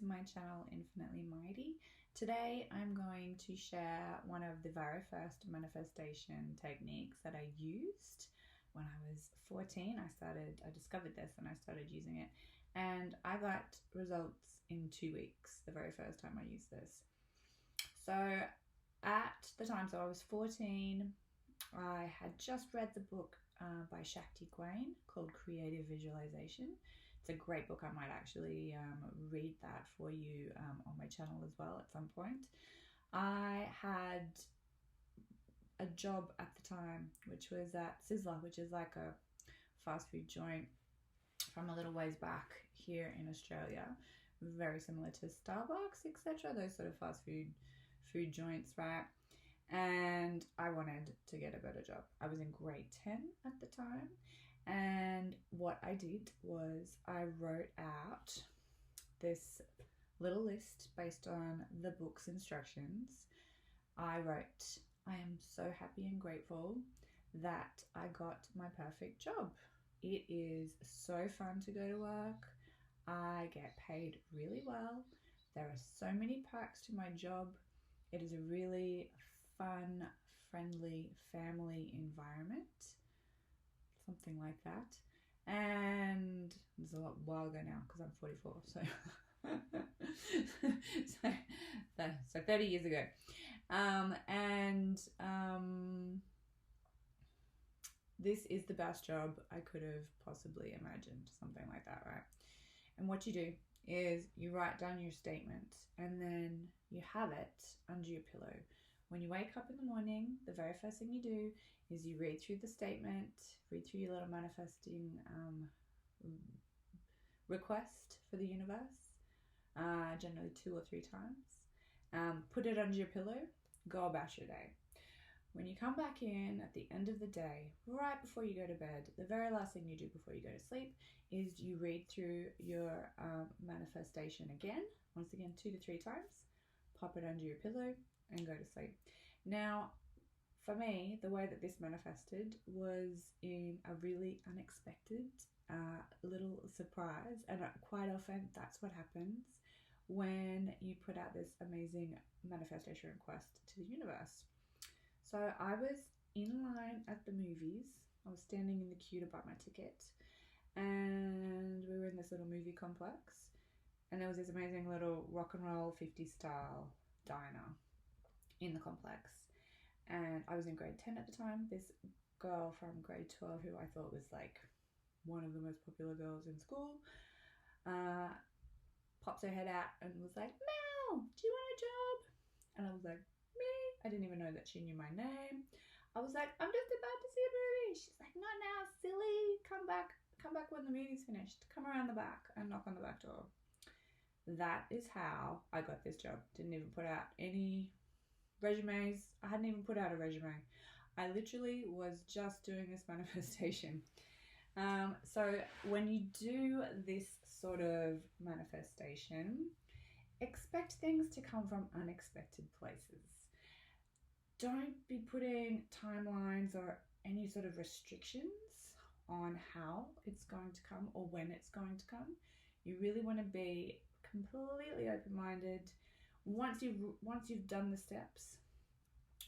to my channel Infinitely Mighty. Today I'm going to share one of the very first manifestation techniques that I used when I was 14. I discovered this and I started using it, and I got results in 2 weeks the very first time I used this. So at the time, I was 14, I had just read the book by Shakti Gawain called Creative Visualization. It's a great book. I might actually read that for you on my channel as well at some point. I had a job at the time, which was at Sizzler, which is like a fast food joint from a little ways back here in Australia, very similar to Starbucks, etc. Those sort of fast food joints, right? And I wanted to get a better job. I was in grade 10 at the time, and what I did was I wrote out this little list based on the book's instructions. I wrote, I am so happy and grateful that I got my perfect job. It is so fun to go to work. I get paid really well. There are so many perks to my job. It is a really fun, friendly family environment, something like that. And it's a while ago now because I'm 44, so so 30 years ago. This is the best job I could have possibly imagined, something like that, right? And what you do is you write down your statement and then you have it under your pillow. When you wake up in the morning, the very first thing you do is you read through the statement, read through your little manifesting request for the universe, generally 2 or 3 times. Put it under your pillow, go about your day. When you come back in at the end of the day, right before you go to bed, the very last thing you do before you go to sleep is you read through your manifestation again, once again 2 to 3 times, pop it under your pillow and go to sleep. Now, for me, the way that this manifested was in a really unexpected little surprise, and quite often that's what happens when you put out this amazing manifestation request to the universe. So I was in line at the movies. I was standing in the queue to buy my ticket, and we were in this little movie complex, and there was this amazing little rock and roll 50s style diner in the complex. And I was in grade 10 at the time. This girl from grade 12, who I thought was like one of the most popular girls in school, pops her head out and was like, Mel, do you want a job? And I was like, me? I didn't even know that she knew my name. I was like, I'm just about to see a movie. She's like, not now, silly. Come back when the movie's finished. Come around the back and knock on the back door. That is how I got this job. Didn't even put out any resumes. I hadn't even put out a resume. I literally was just doing this manifestation. So when you do this sort of manifestation, expect things to come from unexpected places. Don't be putting timelines or any sort of restrictions on how it's going to come or when it's going to come. You really want to be completely open-minded. Once you've done the steps,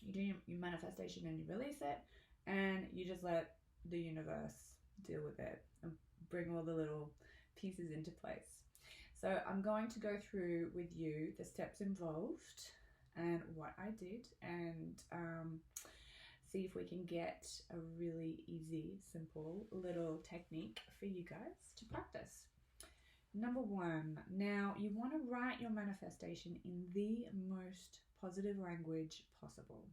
you do your manifestation and you release it, and you just let the universe deal with it and bring all the little pieces into place. So I'm going to go through with you the steps involved and what I did, and see if we can get a really easy, simple little technique for you guys to practice. Number 1, now you want to write your manifestation in the most positive language possible.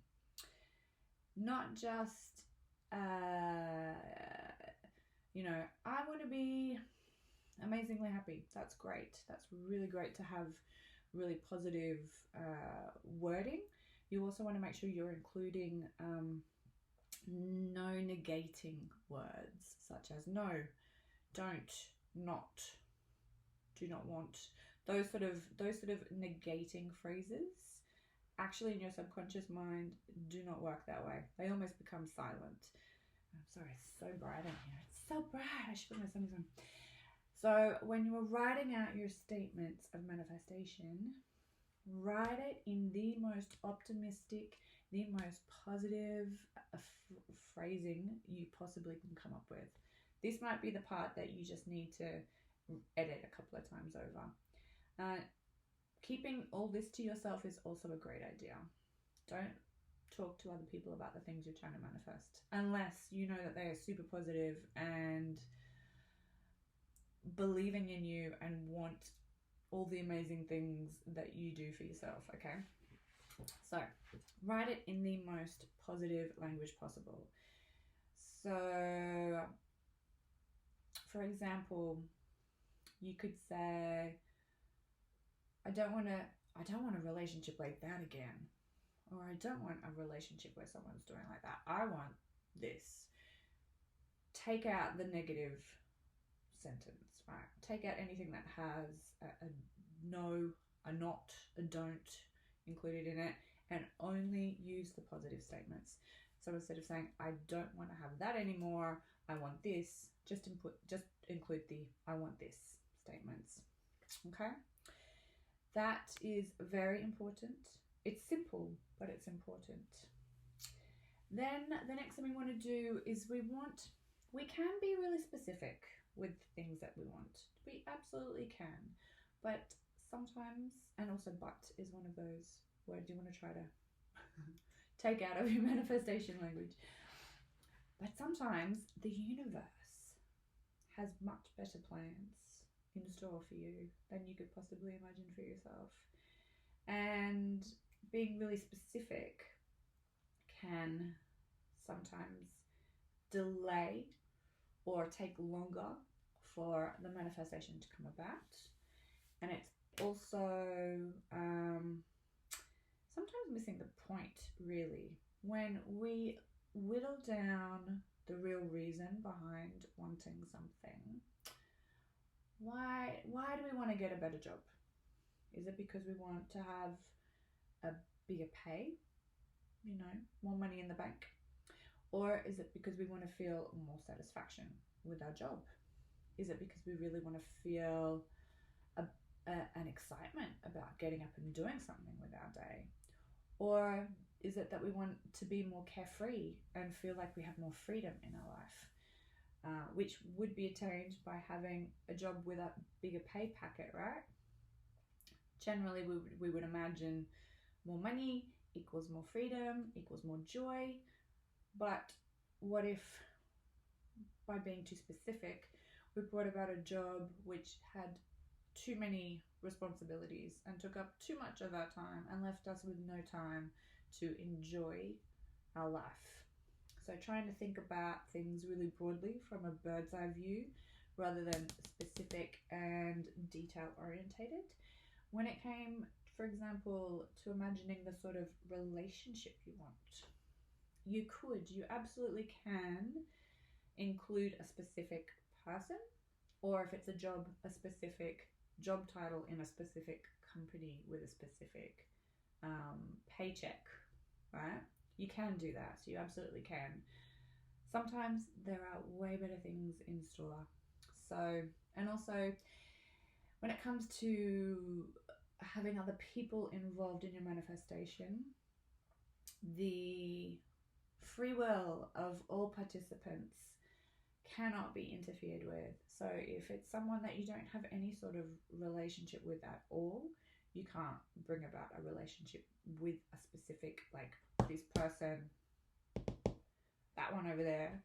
Not just, I want to be amazingly happy. That's great. That's really great to have really positive wording. You also want to make sure you're including no negating words, such as no, don't, not, do not want. Those sort of negating phrases actually in your subconscious mind do not work that way. They almost become silent. I'm sorry, it's so bright in here. It's so bright. I should put my sunnies on. So when you are writing out your statements of manifestation, write it in the most optimistic, the most positive phrasing you possibly can come up with. This might be the part that you just need to edit a couple of times over. Keeping all this to yourself is also a great idea. Don't talk to other people about the things you're trying to manifest unless you know that they are super positive and believing in you and want all the amazing things that you do for yourself, okay? So write it in the most positive language possible. So for example, you could say, I don't want a relationship like that again. Or I don't want a relationship where someone's doing like that. I want this. Take out the negative sentence, right? Take out anything that has a no, a not, a don't included in it, and only use the positive statements. So instead of saying, I don't want to have that anymore, I want this, just include the I want this statements. Okay? That is very important. It's simple, but it's important. Then the next thing we want to do is we can be really specific with things that we want. We absolutely can. But sometimes, and also but is one of those words you want to try to take out of your manifestation language. But sometimes the universe has much better plans in store for you than you could possibly imagine for yourself. And being really specific can sometimes delay or take longer for the manifestation to come about. And it's also sometimes missing the point, really. When we whittle down the real reason behind wanting something, why do we want to get a better job? Is it because we want to have a bigger pay, more money in the bank? Or is it because we want to feel more satisfaction with our job? Is it because we really want to feel an excitement about getting up and doing something with our day? Or is it that we want to be more carefree and feel like we have more freedom in our life, which would be attained by having a job with a bigger pay packet, right? Generally, we would imagine more money equals more freedom, equals more joy. But what if, by being too specific, we brought about a job which had too many responsibilities and took up too much of our time and left us with no time to enjoy our life? So trying to think about things really broadly from a bird's eye view rather than specific and detail orientated. When it came, for example, to imagining the sort of relationship you want, you absolutely can include a specific person, or if it's a job, a specific job title in a specific company with a specific paycheck, right? You can do that. You absolutely can. Sometimes there are way better things in store. So, and also when it comes to having other people involved in your manifestation, the free will of all participants cannot be interfered with. So if it's someone that you don't have any sort of relationship with at all, you can't bring about a relationship with a specific, like this person, that one over there.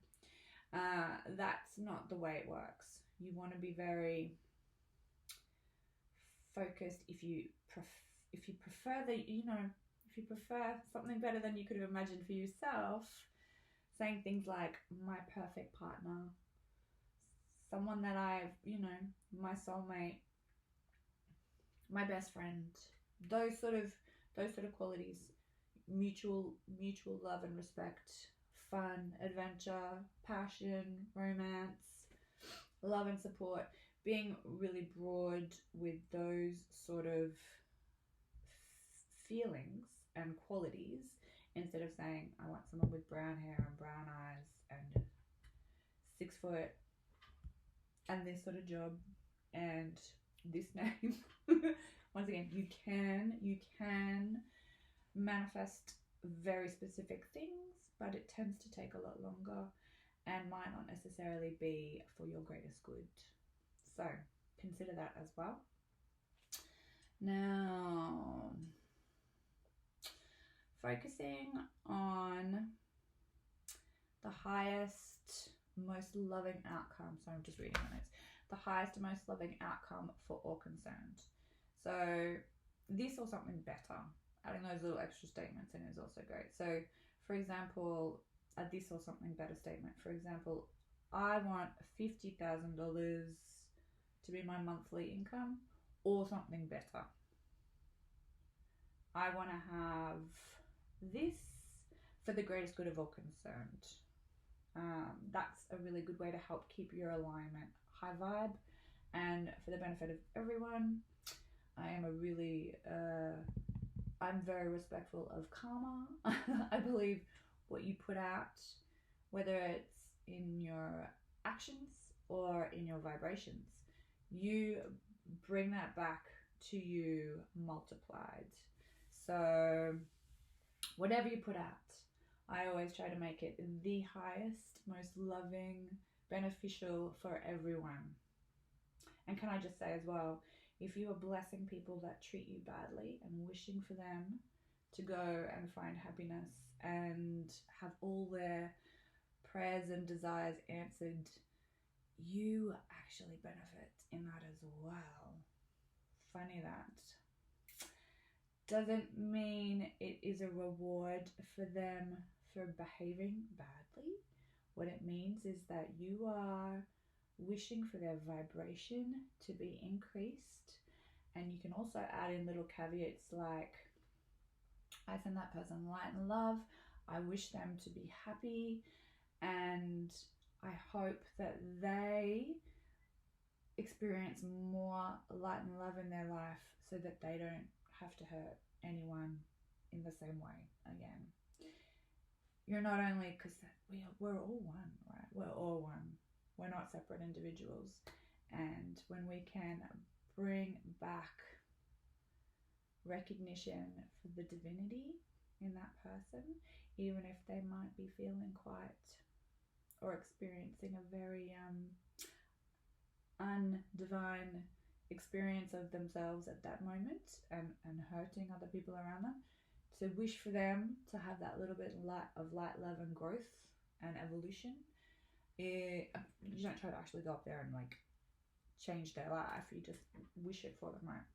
That's not the way it works. You want to be very focused. If you prefer if you prefer something better than you could have imagined for yourself, saying things like my perfect partner, someone that I've, my soulmate, my best friend, those sort of qualities, mutual love and respect, fun, adventure, passion, romance, love and support, being really broad with those sort of feelings and qualities, instead of saying I want someone with brown hair and brown eyes and 6 foot and this sort of job. and this name. Once again, you can manifest very specific things, but it tends to take a lot longer and might not necessarily be for your greatest good. So consider that as well. Now, focusing on the highest, most loving outcome. So I'm just reading my notes. The highest and most loving outcome for all concerned. So this or something better. Adding those little extra statements in is also great. So for example, a this or something better statement. For example, I want $50,000 to be my monthly income, or something better. I want to have this for the greatest good of all concerned. That's a really good way to help keep your alignment high vibe and for the benefit of everyone. I'm very respectful of karma. I believe what you put out, whether it's in your actions or in your vibrations, you bring that back to you multiplied. So whatever you put out, I always try to make it the highest, most loving, beneficial for everyone. And can I just say as well, if you are blessing people that treat you badly and wishing for them to go and find happiness and have all their prayers and desires answered, you actually benefit in that as well. Funny that. Doesn't mean it is a reward for them for behaving badly. What it means is that you are wishing for their vibration to be increased, and you can also add in little caveats like, I send that person light and love, I wish them to be happy, and I hope that they experience more light and love in their life so that they don't have to hurt anyone in the same way again. You're not only, because we're all one, right? We're all one. We're not separate individuals. And when we can bring back recognition for the divinity in that person, even if they might be feeling quite or experiencing a very undivine experience of themselves at that moment and hurting other people around them, to wish for them to have that little bit of light, love and growth and evolution. You don't try to actually go up there and like change their life, you just wish it for them, right?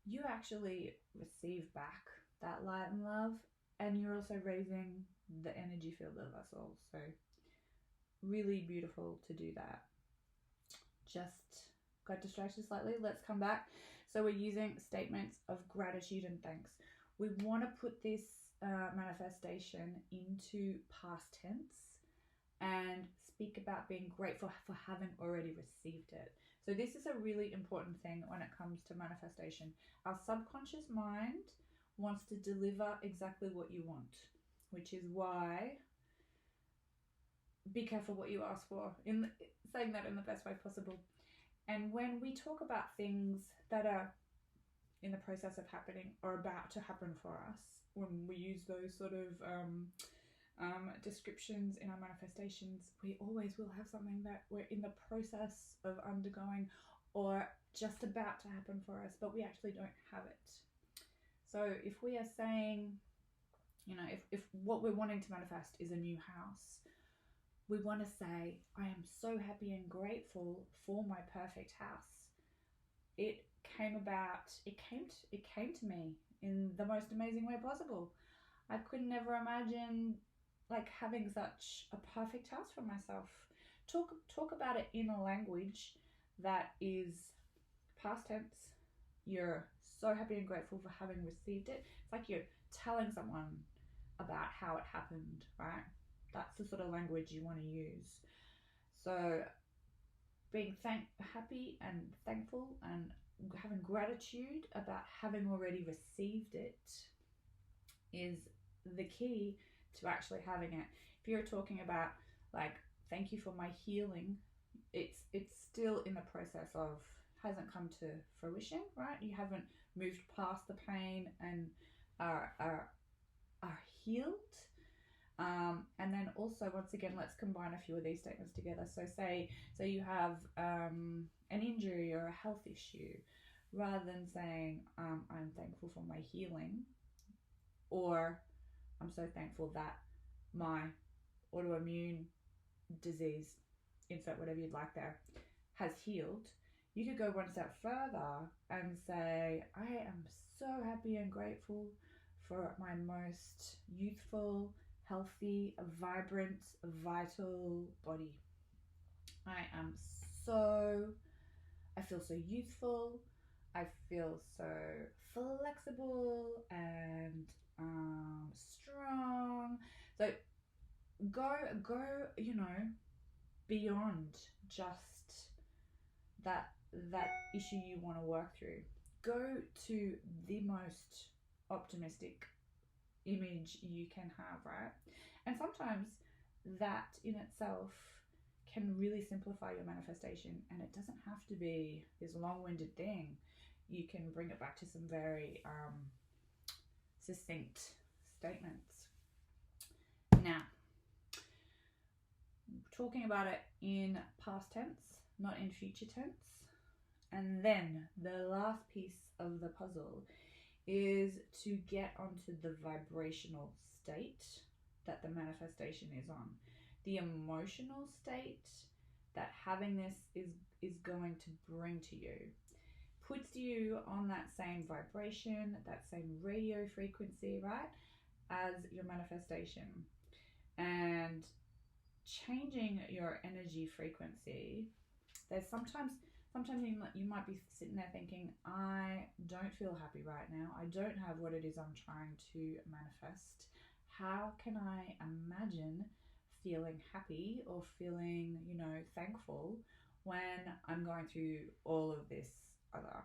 You actually receive back that light and love, and you're also raising the energy field of us all. So really beautiful to do that. Just got distracted slightly. Let's come back. So we're using statements of gratitude and thanks. We want to put this manifestation into past tense and speak about being grateful for having already received it. So this is a really important thing when it comes to manifestation. Our subconscious mind wants to deliver exactly what you want, which is why be careful what you ask for, in saying that in the best way possible. And when we talk about things that are in the process of happening or about to happen for us, when we use those sort of descriptions in our manifestations, we always will have something that we're in the process of undergoing or just about to happen for us, but we actually don't have it. So if we are saying, if what we're wanting to manifest is a new house, we want to say, I am so happy and grateful for my perfect house. It came to me in the most amazing way possible. I could never imagine like having such a perfect house for myself. Talk about it in a language that is past tense. You're so happy and grateful for having received it. It's like you're telling someone about how it happened, right? That's the sort of language you want to use. So being happy and thankful and having gratitude about having already received it is the key to actually having it. If you're talking about like, thank you for my healing, it's still in the process of hasn't come to fruition, right? You haven't moved past the pain and are healed. And then also, once again, let's combine a few of these statements together. So say you have an injury or a health issue, rather than saying I'm thankful for my healing, or I'm so thankful that my autoimmune disease, insert whatever you'd like there, has healed. You could go one step further and say, I am so happy and grateful for my most youthful, healthy, vibrant, vital body. I feel so youthful. I feel so flexible and strong. So go, beyond just that issue you want to work through. Go to the most optimistic image you can have, right? And sometimes that in itself can really simplify your manifestation, and it doesn't have to be this long-winded thing. You can bring it back to some very succinct statements. Now, talking about it in past tense, not in future tense. And then the last piece of the puzzle is to get onto the vibrational state that the manifestation is on. The emotional state that having this is going to bring to you. Puts you on that same vibration, that same radio frequency, right, as your manifestation. And changing your energy frequency, there's sometimes you might be sitting there thinking, I don't feel happy right now. I don't have what it is I'm trying to manifest. How can I imagine feeling happy or feeling, thankful when I'm going through all of this other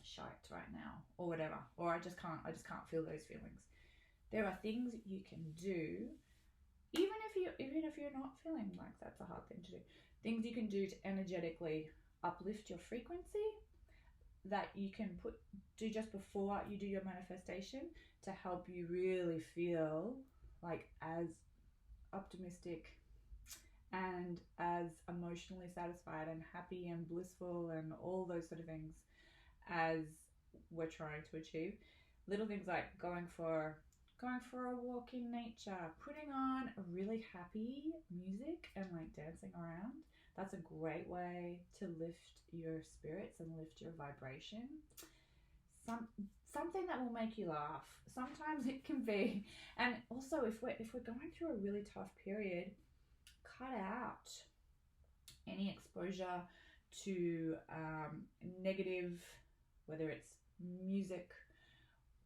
shite right now, or whatever, or I just can't feel those feelings. There are things you can do, even if you're not feeling like that's a hard thing to do. Things you can do to energetically uplift your frequency that you can do just before you do your manifestation to help you really feel like as optimistic and as emotionally satisfied and happy and blissful and all those sort of things as we're trying to achieve. Little things like going for a walk in nature, putting on a really happy music and like dancing around. That's a great way to lift your spirits and lift your vibration. Something that will make you laugh. Sometimes it can be, and also if we're going through a really tough period, cut out any exposure to negative, whether it's music,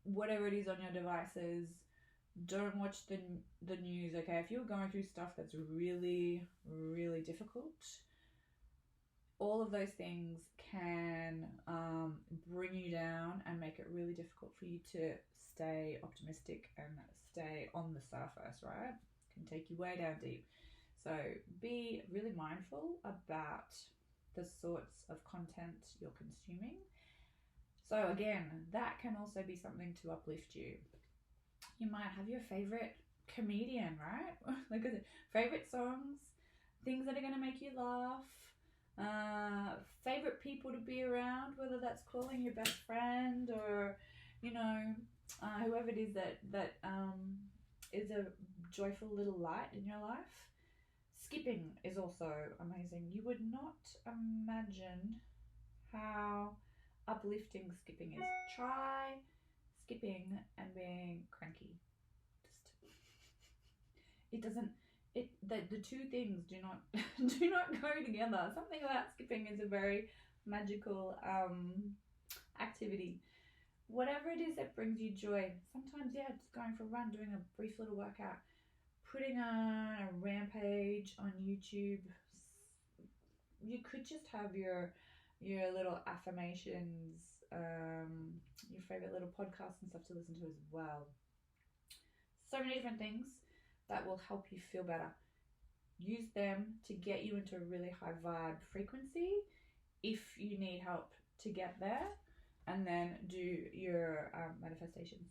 whatever it is on your devices. Don't watch the news, okay? If you're going through stuff that's really, really difficult, all of those things can bring you down and make it really difficult for you to stay optimistic and stay on the surface, right? It can take you way down deep. So be really mindful about the sorts of content you're consuming. So again, that can also be something to uplift you. You might have your favorite comedian, right? Like favorite songs, things that are going to make you laugh, favorite people to be around, whether that's calling your best friend or, whoever it is that is a joyful little light in your life. Skipping is also amazing. You would not imagine how uplifting skipping is. Try skipping and being cranky. The two things do not go together. Something about skipping is a very magical activity. Whatever it is that brings you joy. Sometimes, just going for a run, doing a brief little workout, putting on a rampage on YouTube. You could just have your little affirmations, your favorite little podcasts and stuff to listen to as well. So many different things that will help you feel better. Use them to get you into a really high vibe frequency if you need help to get there, and then do your manifestations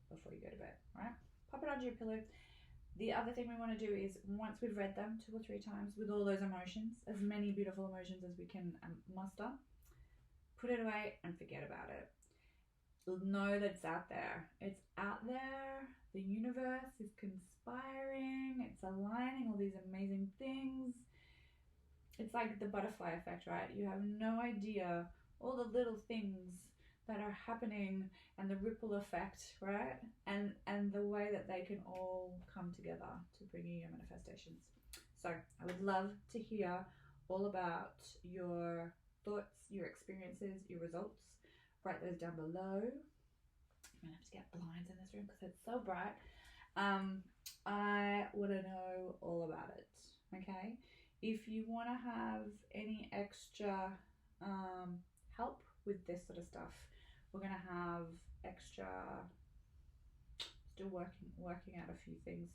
before you go to bed, right? Pop it onto your pillow. The other thing we want to do is, once we've read them 2 or 3 times with all those emotions, as many beautiful emotions as we can muster, put it away and forget about it. Know that it's out there. It's out there. The universe is conspiring. It's aligning all these amazing things. It's like the butterfly effect, right? You have no idea all the little things that are happening, and the ripple effect, right? And the way that they can all come together to bring you your manifestations. So I would love to hear all about your thoughts, your experiences, your results. Write those down below. I'm gonna have to get blinds in this room because it's so bright. I want to know all about it. Okay, if you want to have any extra help with this sort of stuff, we're gonna have extra, still working out a few things.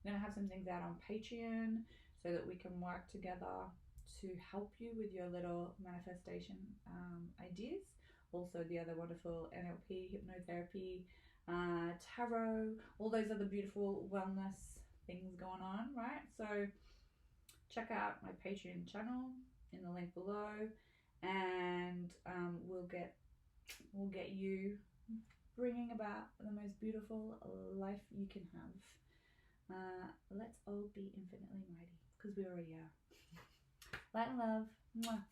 We're gonna have some things out on Patreon so that we can work together to help you with your little manifestation ideas. Also the other wonderful NLP, hypnotherapy, tarot, all those other beautiful wellness things going on, right? So check out my Patreon channel in the link below, and we'll get you bringing about the most beautiful life you can have. Let's all be infinitely mighty, because we already are. Light and love. Mwah.